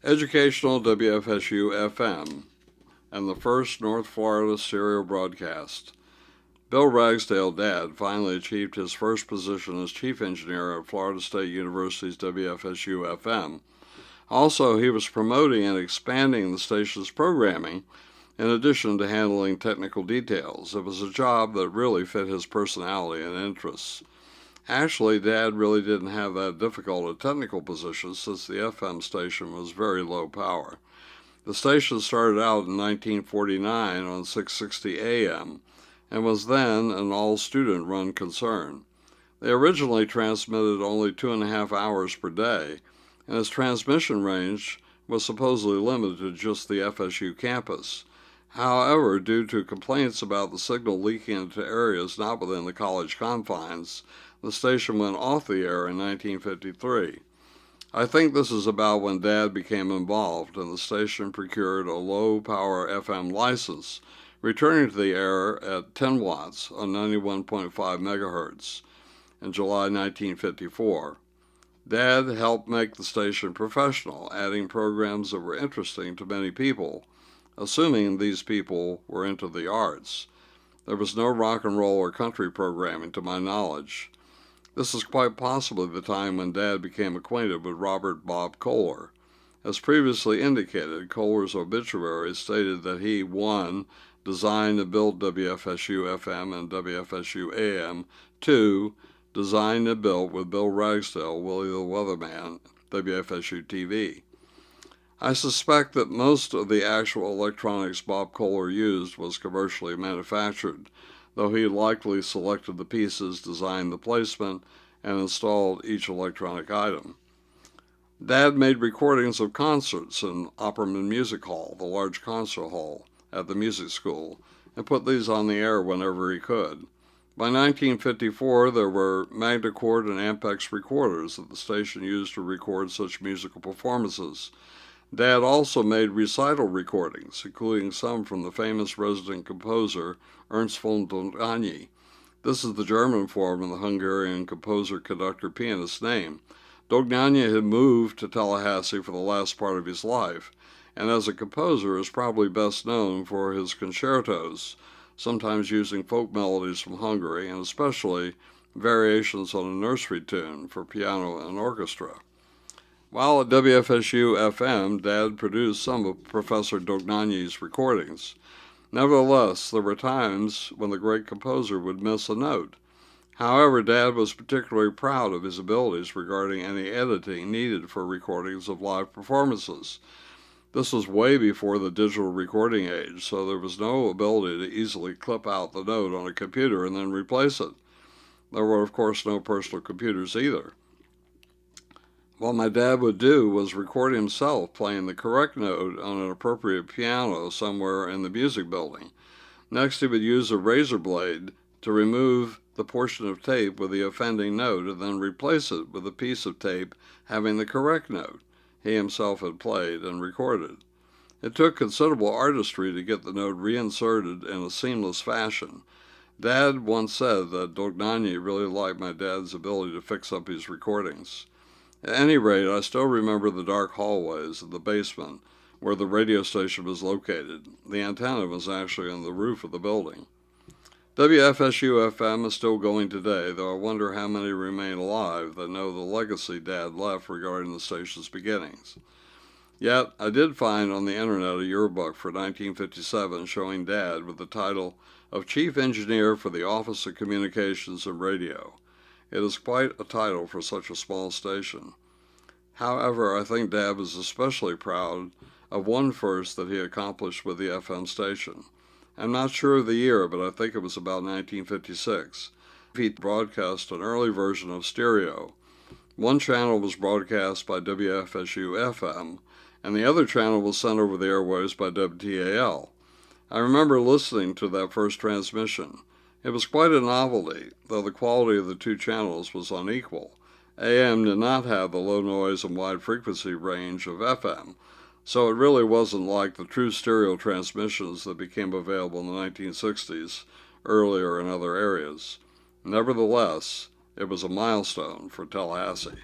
Educational WFSU-FM and the first North Florida serial broadcast. Bill Ragsdale, Dad, finally achieved his first position as chief engineer at Florida State University's WFSU-FM. Also, he was promoting and expanding the station's programming in addition to handling technical details. It was a job that really fit his personality and interests. Actually, Dad really didn't have that difficult a technical position since the FM station was very low power. The station started out in 1949 on 660 AM and was then an all-student-run concern. They originally transmitted only 2.5 hours per day, and its transmission range was supposedly limited to just the FSU campus. However, due to complaints about the signal leaking into areas not within the college confines, the station went off the air in 1953. I think this is about when Dad became involved and the station procured a low-power FM license, returning to the air at 10 watts on 91.5 megahertz in July 1954. Dad helped make the station professional, adding programs that were interesting to many people, assuming these people were into the arts. There was no rock and roll or country programming to my knowledge. This is quite possibly the time when Dad became acquainted with Robert Bob Kohler. As previously indicated, Kohler's obituary stated that he, 1, designed and built WFSU-FM and WFSU-AM, 2, designed and built with Bill Ragsdale, Willie the Weatherman, WFSU-TV. I suspect that most of the actual electronics Bob Kohler used was commercially manufactured, though he likely selected the pieces, designed the placement, and installed each electronic item. Dad made recordings of concerts in Opperman Music Hall, the large concert hall at the music school, and put these on the air whenever he could. By 1954, there were Magnacord and Ampex recorders that the station used to record such musical performances. Dad also made recital recordings, including some from the famous resident composer Ernst von Dohnanyi. This is the German form of the Hungarian composer, conductor, pianist's name. Dohnanyi had moved to Tallahassee for the last part of his life, and as a composer is probably best known for his concertos, sometimes using folk melodies from Hungary, and especially variations on a nursery tune for piano and orchestra. While at WFSU-FM, Dad produced some of Professor Dohnanyi's recordings. Nevertheless, there were times when the great composer would miss a note. However, Dad was particularly proud of his abilities regarding any editing needed for recordings of live performances. This was way before the digital recording age, so there was no ability to easily clip out the note on a computer and then replace it. There were, of course, no personal computers either. What my dad would do was record himself playing the correct note on an appropriate piano somewhere in the music building. Next, he would use a razor blade to remove the portion of tape with the offending note and then replace it with a piece of tape having the correct note he himself had played and recorded. It took considerable artistry to get the note reinserted in a seamless fashion. Dad once said that Dohnanyi really liked my dad's ability to fix up his recordings. At any rate, I still remember the dark hallways of the basement where the radio station was located. The antenna was actually on the roof of the building. WFSU-FM is still going today, though I wonder how many remain alive that know the legacy Dad left regarding the station's beginnings. Yet, I did find on the internet a yearbook for 1957 showing Dad with the title of Chief Engineer for the Office of Communications and Radio. It is quite a title for such a small station. However, I think Dad was especially proud of one first that he accomplished with the FM station. I'm not sure of the year, but I think it was about 1956. He broadcast an early version of stereo. One channel was broadcast by WFSU-FM, and the other channel was sent over the airwaves by WTAL. I remember listening to that first transmission. It was quite a novelty, though the quality of the two channels was unequal. AM did not have the low noise and wide frequency range of FM, so it really wasn't like the true stereo transmissions that became available in the 1960s, earlier in other areas. Nevertheless, It was a milestone for Tallahassee.